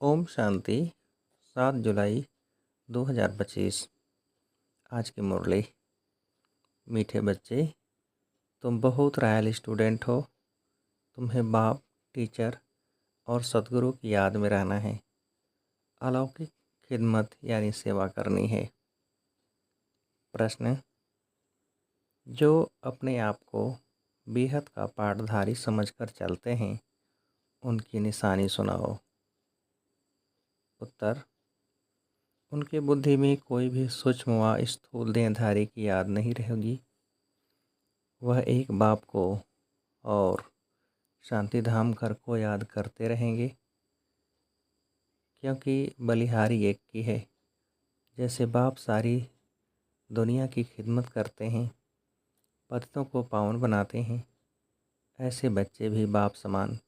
ओम शांति। 7 जुलाई 2025। आज की मुरली। मीठे बच्चे, तुम बहुत रॉयल स्टूडेंट हो। तुम्हें बाप, टीचर और सदगुरु की याद में रहना है। अलौकिक खिदमत यानी सेवा करनी है। प्रश्न: जो अपने आप को बेहद का पाठधारी समझकर चलते हैं, उनकी निशानी सुनाओ। उत्तर: उनके बुद्धि में कोई भी सूक्ष्म व स्थूल देहधारी की याद नहीं रहेगी। वह एक बाप को और शांतिधाम घर को याद करते रहेंगे, क्योंकि बलिहारी एक की है। जैसे बाप सारी दुनिया की खिदमत करते हैं, पतितों को पावन बनाते हैं, ऐसे बच्चे भी बाप समान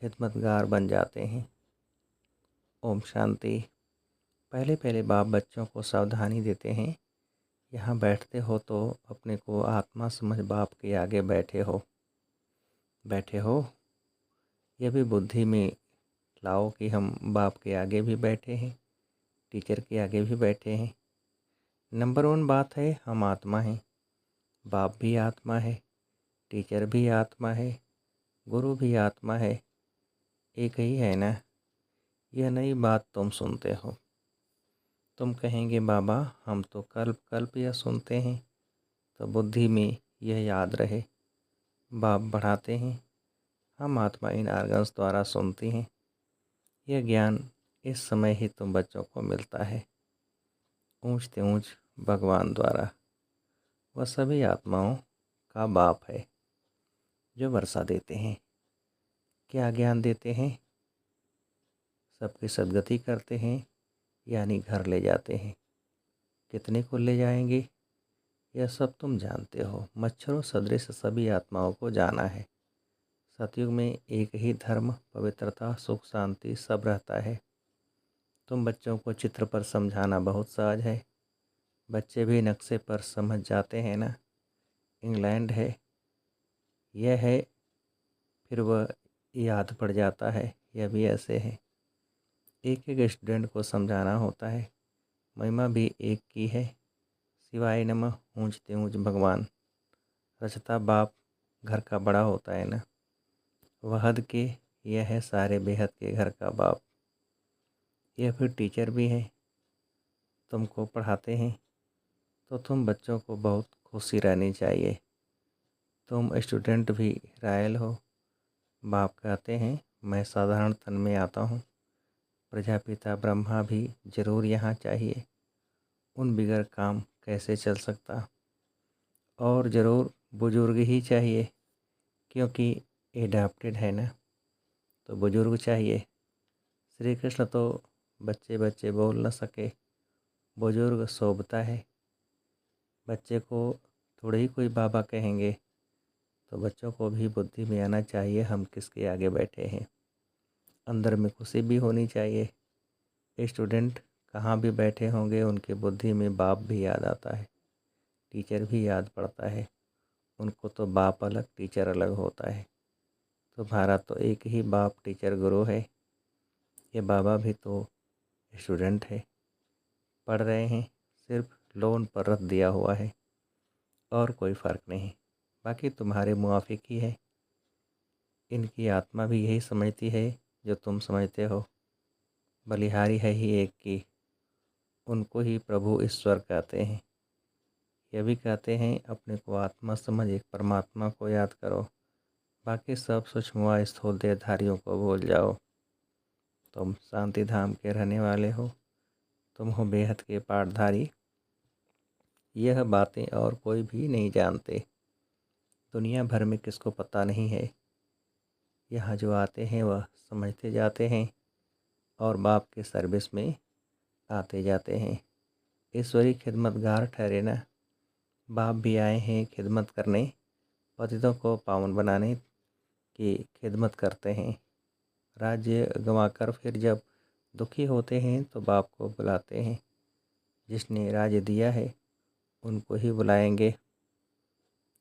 खिदमतगार बन जाते हैं। ओम शांति। पहले पहले बाप बच्चों को सावधानी देते हैं। यहाँ बैठते हो तो अपने को आत्मा समझ बाप के आगे बैठे हो। यह भी बुद्धि में लाओ कि हम बाप के आगे भी बैठे हैं, टीचर के आगे भी बैठे हैं। नंबर 1 बात है, हम आत्मा हैं। बाप भी आत्मा है, टीचर भी आत्मा है, गुरु भी आत्मा है। एक ही है ना। यह नई बात तुम सुनते हो। तुम कहेंगे बाबा हम तो कल्प कल्प यह सुनते हैं। तो बुद्धि में यह याद रहे, बाप बढ़ाते हैं, हम आत्मा इन आर्गन्स द्वारा सुनती हैं। यह ज्ञान इस समय ही तुम बच्चों को मिलता है, ऊंचते ऊंच भगवान द्वारा। वह सभी आत्माओं का बाप है जो वर्षा देते हैं। क्या ज्ञान देते हैं? सबकी सदगति करते हैं, यानी घर ले जाते हैं। कितने को ले जाएंगे यह सब तुम जानते हो। मच्छरों सदृश सभी आत्माओं को जाना है। सतयुग में एक ही धर्म, पवित्रता, सुख, शांति सब रहता है। तुम बच्चों को चित्र पर समझाना बहुत सहज है। बच्चे भी नक्शे पर समझ जाते हैं ना। इंग्लैंड है, यह है, फिर वह याद पड़ जाता है। यह भी ऐसे है। एक एक स्टूडेंट को समझाना होता है। महिमा भी एक की है। शिवाय नमः, ऊंचते ऊंच भगवान। रचता बाप घर का बड़ा होता है ना। वह हद के, यह है सारे बेहद के घर का बाप। यह फिर टीचर भी है। तुमको पढ़ाते हैं तो तुम बच्चों को बहुत खुशी रहनी चाहिए। तुम स्टूडेंट भी रायल हो। बाप कहते हैं मैं साधारण तन में आता हूँ। प्रजापिता ब्रह्मा भी जरूर यहाँ चाहिए। उन बिगर काम कैसे चल सकता। और ज़रूर बुजुर्ग ही चाहिए, क्योंकि एडाप्टेड है ना, तो बुजुर्ग चाहिए। श्री कृष्ण तो बच्चे बच्चे बोल न सके, बुजुर्ग शोभता है। बच्चे को थोड़े ही कोई बाबा कहेंगे, तो बच्चों को भी बुद्धि में आना चाहिए हम किसके आगे बैठे हैं। अंदर में खुशी भी होनी चाहिए। स्टूडेंट कहाँ भी बैठे होंगे उनके बुद्धि में बाप भी याद आता है, टीचर भी याद पड़ता है। उनको तो बाप अलग टीचर अलग होता है। तुम्हारा तो एक ही बाप टीचर गुरु है। ये बाबा भी तो स्टूडेंट है, पढ़ रहे हैं, सिर्फ लोन पर रख दिया हुआ है और कोई फ़र्क नहीं। बाकी तुम्हारे मुआफिक ही है। इनकी आत्मा भी यही समझती है जो तुम समझते हो। बलिहारी है ही एक की, उनको ही प्रभु ईश्वर कहते हैं। यह भी कहते हैं अपने को आत्मा समझ एक परमात्मा को याद करो, बाकी सब सूक्ष्म व स्थूल देहधारियों को भूल जाओ। तुम शांति धाम के रहने वाले हो, तुम हो बेहद के पाठधारी। यह बातें और कोई भी नहीं जानते। दुनिया भर में किसको पता नहीं है। यहाँ जो आते हैं वह समझते जाते हैं और बाप के सर्विस में आते जाते हैं। ईश्वरी खिदमतगार ठहरे ना। बाप भी आए हैं खिदमत करने, पतितों को पावन बनाने की खिदमत करते हैं। राज्य गंवाकर फिर जब दुखी होते हैं तो बाप को बुलाते हैं। जिसने राज्य दिया है उनको ही बुलाएंगे।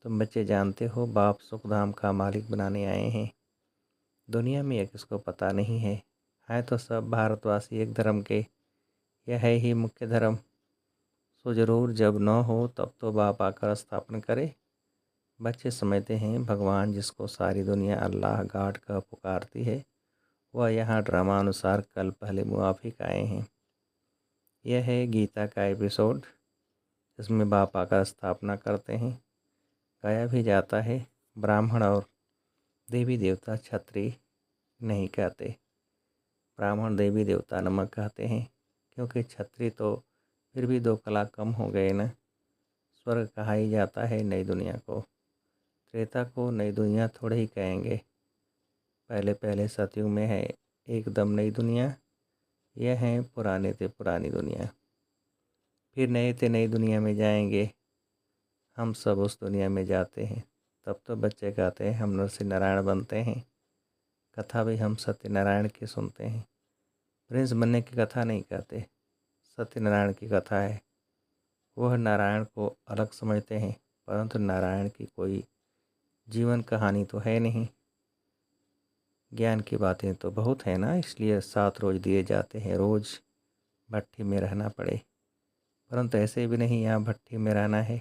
तुम बच्चे जानते हो बाप सुखधाम का मालिक बनाने आए हैं। दुनिया में यह किसको पता नहीं है। हैं तो सब भारतवासी एक धर्म के, यह है ही मुख्य धर्म। सो जरूर जब न हो तब तो बाप आकर स्थापन करे। बच्चे समझते हैं भगवान जिसको सारी दुनिया अल्लाह गॉड का पुकारती है, वह यहाँ ड्रामा अनुसार कल पहले मुआफिक आए हैं। यह है गीता का एपिसोड जिसमें बाप आकर स्थापना करते हैं। गाया भी जाता है, ब्राह्मण और देवी देवता छत्री नहीं कहते, ब्राह्मण देवी देवता नमक कहते हैं, क्योंकि छत्री तो फिर भी 2 कला कम हो गए न। स्वर्ग कहा ही जाता है नई दुनिया को, त्रेता को नई दुनिया थोड़े ही कहेंगे। पहले पहले सतयुग में है एकदम नई दुनिया, यह है पुराने ते पुरानी दुनिया। फिर नए ते नई दुनिया में जाएंगे, हम सब उस दुनिया में जाते हैं। तब तो बच्चे कहते हैं हम नरसिंह नारायण बनते हैं। कथा भी हम सत्यनारायण की सुनते हैं। प्रिंस बनने की कथा नहीं कहते, सत्यनारायण की कथा है। वह नारायण को अलग समझते हैं, परंतु नारायण की कोई जीवन कहानी तो है नहीं। ज्ञान की बातें तो बहुत है ना, इसलिए 7 रोज दिए जाते हैं, रोज भट्ठी में रहना पड़े। परंतु ऐसे भी नहीं यहाँ भट्ठी में रहना है,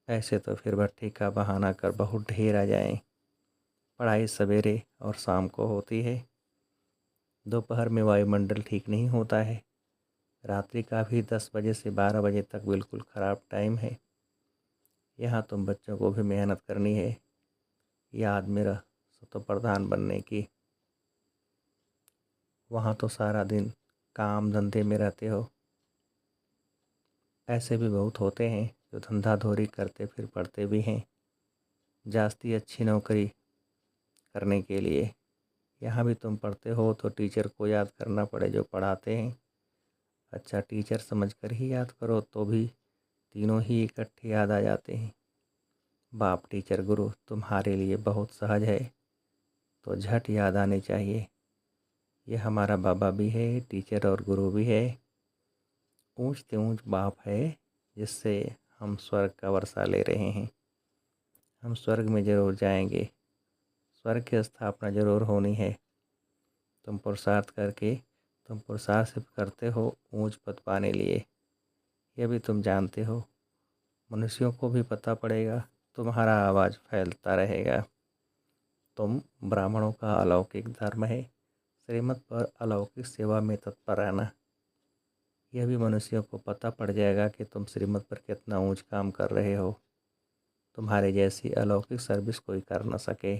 ऐसे तो फिर भट्ठी का बहाना कर बहुत ढेर आ जाएं। पढ़ाई सवेरे और शाम को होती है, दोपहर में वायुमंडल ठीक नहीं होता है, रात्रि का भी 10 बजे से 12 बजे तक बिल्कुल ख़राब टाइम है। यहाँ तुम बच्चों को भी मेहनत करनी है, याद में रह तो प्रधान बनने की। वहाँ तो सारा दिन काम धंधे में रहते हो। ऐसे भी बहुत होते हैं जो धंधा धोरी करते फिर पढ़ते भी हैं, जास्ती अच्छी नौकरी करने के लिए। यहाँ भी तुम पढ़ते हो तो टीचर को याद करना पड़े जो पढ़ाते हैं। अच्छा टीचर समझकर ही याद करो तो भी तीनों ही इकट्ठे याद आ जाते हैं। बाप टीचर गुरु तुम्हारे लिए बहुत सहज है, तो झट याद आने चाहिए। ये हमारा बाबा भी है, टीचर और गुरु भी है। ऊंच ते ऊंच बाप है जिससे हम स्वर्ग का वर्षा ले रहे हैं। हम स्वर्ग में ज़रूर जाएंगे, स्वर्ग की स्थापना ज़रूर होनी है। तुम पुरुषार्थ सिर्फ करते हो ऊंच पद पाने लिए, यह भी तुम जानते हो। मनुष्यों को भी पता पड़ेगा, तुम्हारा आवाज़ फैलता रहेगा। तुम ब्राह्मणों का अलौकिक धर्म है श्रीमत पर अलौकिक सेवा में तत्पर रहना। यह भी मनुष्यों को पता पड़ जाएगा कि तुम श्रीमत पर कितना ऊंच काम कर रहे हो। तुम्हारे जैसी अलौकिक सर्विस कोई कर न सके।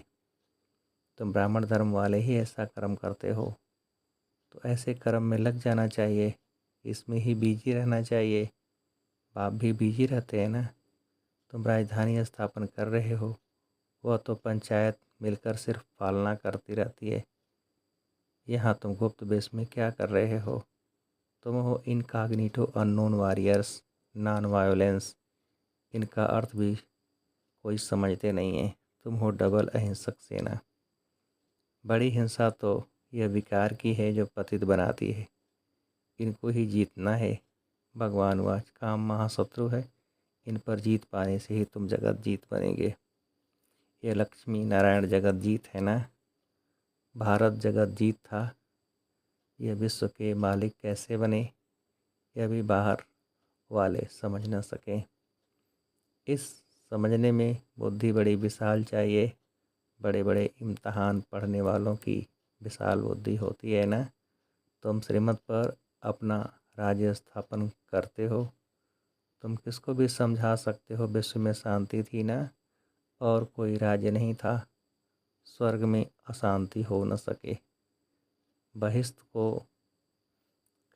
तुम ब्राह्मण धर्म वाले ही ऐसा कर्म करते हो, तो ऐसे कर्म में लग जाना चाहिए, इसमें ही बिजी रहना चाहिए। बाप भी बिजी रहते हैं ना। तुम राजधानी स्थापन कर रहे हो, वह तो पंचायत मिलकर सिर्फ पालना करती रहती है। यहाँ तुम गुप्त बेस में क्या कर रहे हो? तुम हो incognito unknown warriors, non violence. इनका अर्थ भी कोई समझते नहीं है। तुम हो डबल अहिंसक सेना। बड़ी हिंसा तो यह विकार की है जो पतित बनाती है, इनको ही जीतना है। भगवान वाच काम महाशत्रु है, इन पर जीत पाने से ही तुम जगत जीत बनेंगे। यह लक्ष्मी नारायण जगत जीत है ना। भारत जगत जीत था, यह विश्व के मालिक कैसे बने, यह भी बाहर वाले समझ न सकें। इस समझने में बुद्धि बड़ी विशाल चाहिए। बड़े बड़े इम्तहान पढ़ने वालों की विशाल बुद्धि होती है ना। तुम श्रीमत पर अपना राज्य स्थापन करते हो, तुम किसको भी समझा सकते हो विश्व में शांति थी ना, और कोई राज्य नहीं था। स्वर्ग में अशांति हो न सके। बहिश्त को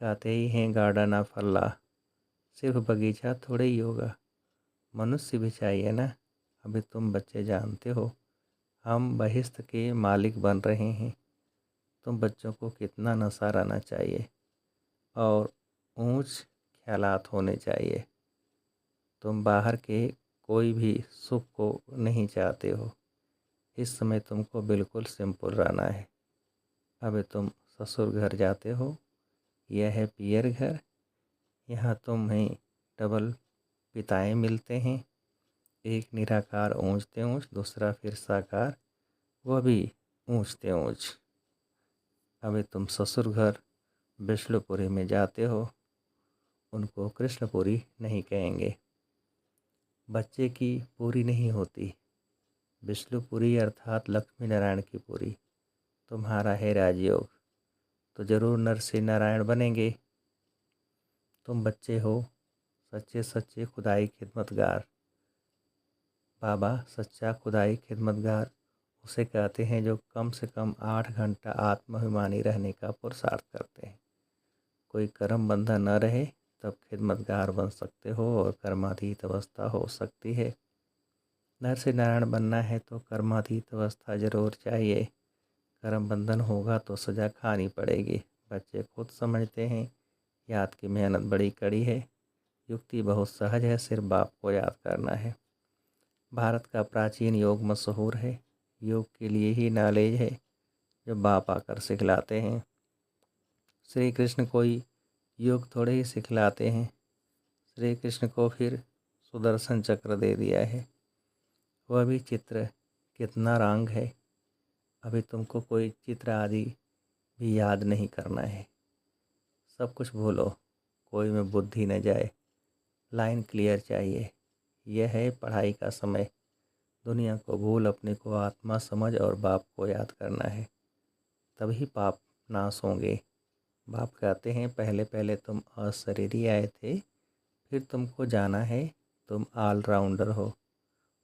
कहते ही हैं गार्डन ऑफ अल्लाह, सिर्फ बगीचा थोड़े ही होगा, मनुष्य भी चाहिए ना। अभी तुम बच्चे जानते हो हम बहिश्त के मालिक बन रहे हैं। तुम बच्चों को कितना नशा रहना चाहिए और ऊंच ख्यालात होने चाहिए। तुम बाहर के कोई भी सुख को नहीं चाहते हो। इस समय तुमको बिल्कुल सिंपल रहना है। अभी तुम ससुर घर जाते हो, यह है पियर घर। यहाँ तुम्हें डबल पिताएँ मिलते हैं, एक निराकार ऊंचते ऊंच, दूसरा फिर साकार, वह भी ऊंचते ऊंच। अभी तुम ससुर घर विष्णुपुरी में जाते हो, उनको कृष्णपुरी नहीं कहेंगे। बच्चे की पूरी नहीं होती, विष्णुपुरी अर्थात लक्ष्मी नारायण की पूरी। तुम्हारा है राजयोग, तो जरूर नर से नारायण बनेंगे। तुम बच्चे हो, सच्चे सच्चे खुदाई खिदमतगार। बाबा सच्चा खुदाई खिदमतगार उसे कहते हैं जो कम से कम 8 घंटा आत्माभिमानी रहने का पुरुषार्थ करते हैं। कोई कर्म बंधन न रहे तब खिदमतगार बन सकते हो और कर्मातीत अवस्था हो सकती है। नर से नारायण बनना है तो कर्मातीत अवस्था जरूर चाहिए। कर्म बंधन होगा तो सजा खानी पड़ेगी। बच्चे खुद समझते हैं याद की मेहनत बड़ी कड़ी है। युक्ति बहुत सहज है, सिर्फ बाप को याद करना है। भारत का प्राचीन योग मशहूर है। योग के लिए ही नॉलेज है जो बाप आकर सिखलाते हैं। श्री कृष्ण कोई योग थोड़े ही सिखलाते हैं। श्री कृष्ण को फिर सुदर्शन चक्र दे दिया है। वह भी चित्र कितना रंग है। अभी तुमको कोई चित्र आदि भी याद नहीं करना है। सब कुछ भूलो, कोई में बुद्धि न जाए। लाइन क्लियर चाहिए। यह है पढ़ाई का समय। दुनिया को भूल अपने को आत्मा समझ और बाप को याद करना है, तभी पाप नाश होंगे। बाप कहते हैं पहले पहले तुम अशरीरी आए थे, फिर तुमको जाना है तुम ऑलराउंडर हो।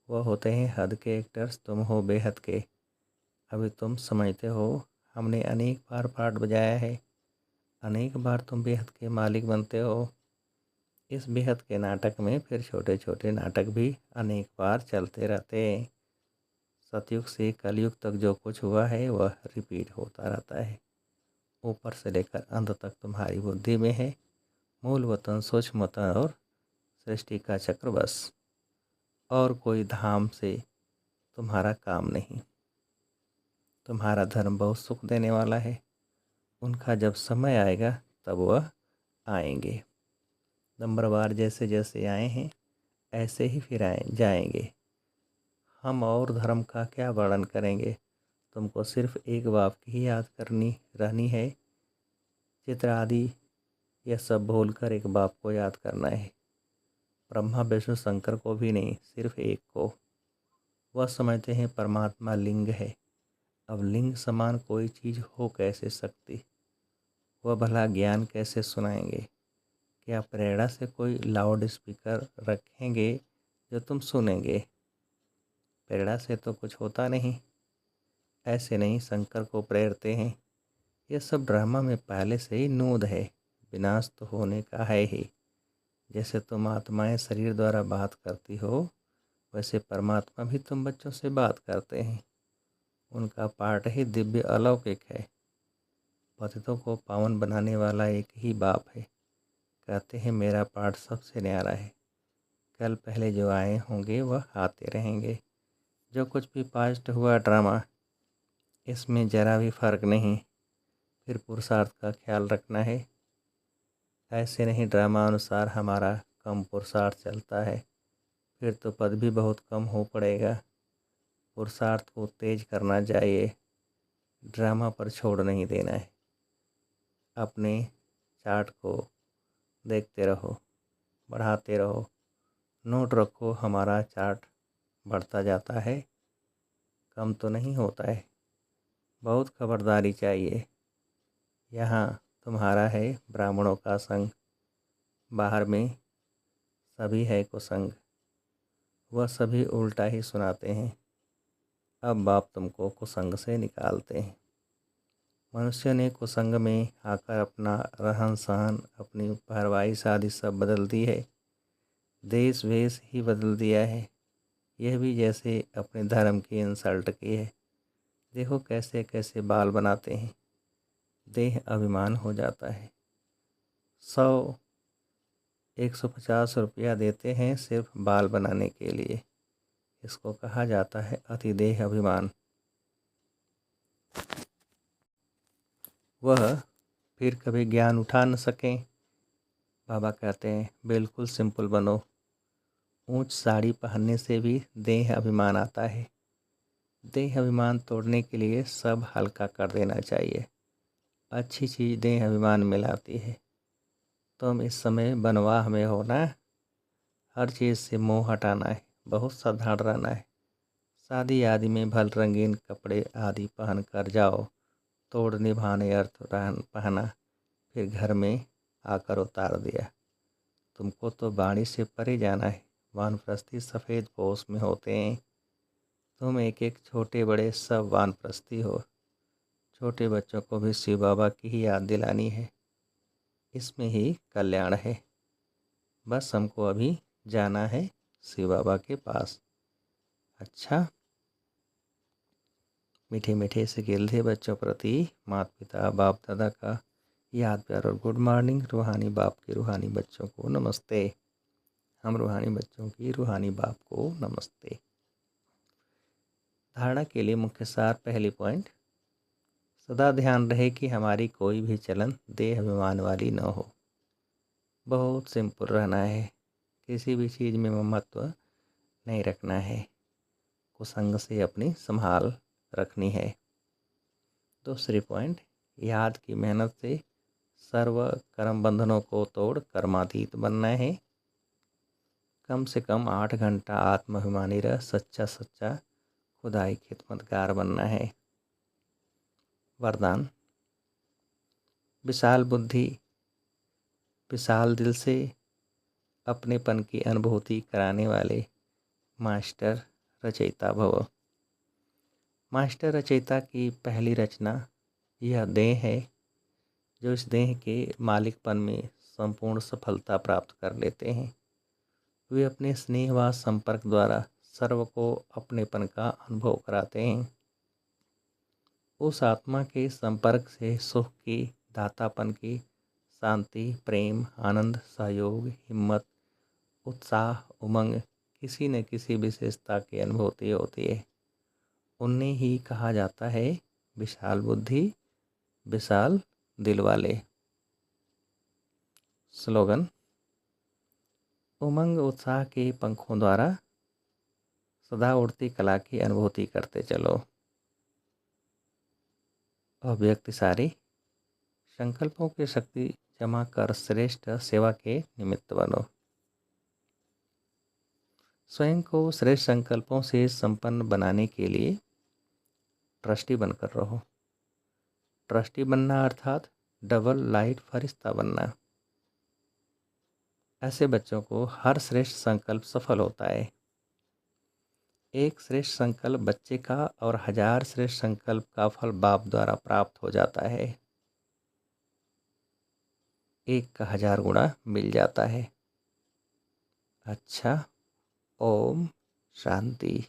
वह होते हैं हद के एक्टर्स, तुम हो बेहद के। अभी तुम समझते हो हमने अनेक बार पार्ट बजाया है, अनेक बार तुम बेहद के मालिक बनते हो। इस बेहद के नाटक में फिर छोटे छोटे नाटक भी अनेक बार चलते रहते हैं। सतयुग से कलयुग तक जो कुछ हुआ है वह रिपीट होता रहता है। ऊपर से लेकर अंत तक तुम्हारी बुद्धि में है। मूल वतन, सूक्ष्म वतन और सृष्टि का चक्र बस। और कोई धाम से तुम्हारा काम नहीं। तुम्हारा धर्म बहुत सुख देने वाला है। उनका जब समय आएगा तब वह आएंगे। नंबरवार जैसे जैसे आए हैं ऐसे ही फिर जाएंगे। हम और धर्म का क्या वर्णन करेंगे। तुमको सिर्फ एक बाप की ही याद करनी रहनी है। चित्र आदि यह सब भूलकर एक बाप को याद करना है। ब्रह्मा विष्णु शंकर को भी नहीं, सिर्फ एक को। वह समझते हैं परमात्मा लिंग है। अब लिंग समान कोई चीज़ हो कैसे सकती। वह भला ज्ञान कैसे सुनाएंगे। क्या प्रेरणा से कोई लाउड स्पीकर रखेंगे जो तुम सुनेंगे। प्रेरणा से तो कुछ होता नहीं। ऐसे नहीं शंकर को प्रेरते हैं। यह सब ड्रामा में पहले से ही नूद है। विनाश तो होने का है ही। जैसे तुम आत्माएं शरीर द्वारा बात करती हो, वैसे परमात्मा भी तुम बच्चों से बात करते हैं। उनका पाठ ही दिव्य अलौकिक है। पतितों को पावन बनाने वाला एक ही बाप है। कहते हैं मेरा पाठ सबसे न्यारा है। कल पहले जो आए होंगे वह आते रहेंगे। जो कुछ भी पास्ट हुआ ड्रामा, इसमें ज़रा भी फर्क नहीं। फिर पुरुषार्थ का ख्याल रखना है। ऐसे नहीं ड्रामा अनुसार हमारा कम पुरुषार्थ चलता है, फिर तो पद भी बहुत कम हो पड़ेगा। पुरुषार्थ को तेज करना चाहिए, ड्रामा पर छोड़ नहीं देना है। अपने चार्ट को देखते रहो, बढ़ाते रहो। नोट रखो हमारा चार्ट बढ़ता जाता है, कम तो नहीं होता है। बहुत खबरदारी चाहिए। यहाँ तुम्हारा है ब्राह्मणों का संग, बाहर में सभी है कुसंग। वह सभी उल्टा ही सुनाते हैं। अब बाप तुमको कुसंग से निकालते हैं। मनुष्य ने कुसंग में आकर अपना रहन सहन, अपनी पहरवाई शादी सब बदल दी है। देश वेश ही बदल दिया है। यह भी जैसे अपने धर्म की इंसल्ट की है। देखो कैसे कैसे बाल बनाते हैं। देह अभिमान हो जाता है। 100-150 रुपया देते हैं सिर्फ बाल बनाने के लिए। इसको कहा जाता है अतिदेह अभिमान। वह फिर कभी ज्ञान उठा न सकें। बाबा कहते हैं बिल्कुल सिंपल बनो। ऊंच साड़ी पहनने से भी देह अभिमान आता है। देह अभिमान तोड़ने के लिए सब हल्का कर देना चाहिए। अच्छी चीज़ देह अभिमान में लाती है। तुम इस समय बनवाह में हो ना। हर चीज़ से मोह हटाना है, बहुत सावधान रहना है। शादी आदि में भल रंगीन कपड़े आदि पहन कर जाओ, तोड़ निभाने अर्थ पहना, फिर घर में आकर उतार दिया। तुमको तो बाणी से परे जाना है। वानप्रस्थी सफ़ेद पोश में होते हैं। तुम एक एक छोटे बड़े सब वानप्रस्थी हो। छोटे बच्चों को भी शिव बाबा की ही याद दिलानी है, इसमें ही कल्याण है। बस हमको अभी जाना है शिव बाबा के पास। अच्छा, मीठे मीठे से गिलते बच्चों प्रति माता पिता बाप दादा का याद प्यार और गुड मॉर्निंग। रूहानी बाप के रूहानी बच्चों को नमस्ते। हम रूहानी बच्चों की रूहानी बाप को नमस्ते। धारणा के लिए मुख्य सार। पहली पॉइंट, सदा ध्यान रहे कि हमारी कोई भी चलन देह अभिमान वाली न हो। बहुत सिंपल रहना है, किसी भी चीज़ में ममत्व नहीं रखना है। कुसंग से अपनी संभाल रखनी है। दूसरी पॉइंट, याद की मेहनत से सर्व कर्म बंधनों को तोड़ कर्मातीत बनना है। कम से कम 8 घंटा आत्माभिमानी रह सच्चा सच्चा खुदाई खिदमतगार बनना है। वरदान, विशाल बुद्धि विशाल दिल से अपनेपन की अनुभूति कराने वाले मास्टर रचयिता भव। मास्टर रचयिता की पहली रचना यह देह है, जो इस देह के मालिकपन में संपूर्ण सफलता प्राप्त कर लेते हैं। वे अपने स्नेह व संपर्क द्वारा सर्व को अपनेपन का अनुभव कराते हैं। उस आत्मा के संपर्क से सुख की, दातापन की, शांति, प्रेम, आनंद, सहयोग, हिम्मत, उत्साह, उमंग, किसी न किसी विशेषता की अनुभूति होती है। उन्हें ही कहा जाता है विशाल बुद्धि विशाल दिल वाले। स्लोगन, उमंग उत्साह के पंखों द्वारा सदा उड़ती कला की अनुभूति करते चलो। अव्यक्ति सारी, संकल्पों की शक्ति जमा कर श्रेष्ठ सेवा के निमित्त बनो। स्वयं को श्रेष्ठ संकल्पों से संपन्न बनाने के लिए ट्रस्टी बनकर रहो। ट्रस्टी बनना अर्थात डबल लाइट फरिश्ता बनना। ऐसे बच्चों को हर श्रेष्ठ संकल्प सफल होता है। एक श्रेष्ठ संकल्प बच्चे का और 1000 श्रेष्ठ संकल्प का फल बाप द्वारा प्राप्त हो जाता है। एक का 1000 गुना मिल जाता है। अच्छा, ओम शांति।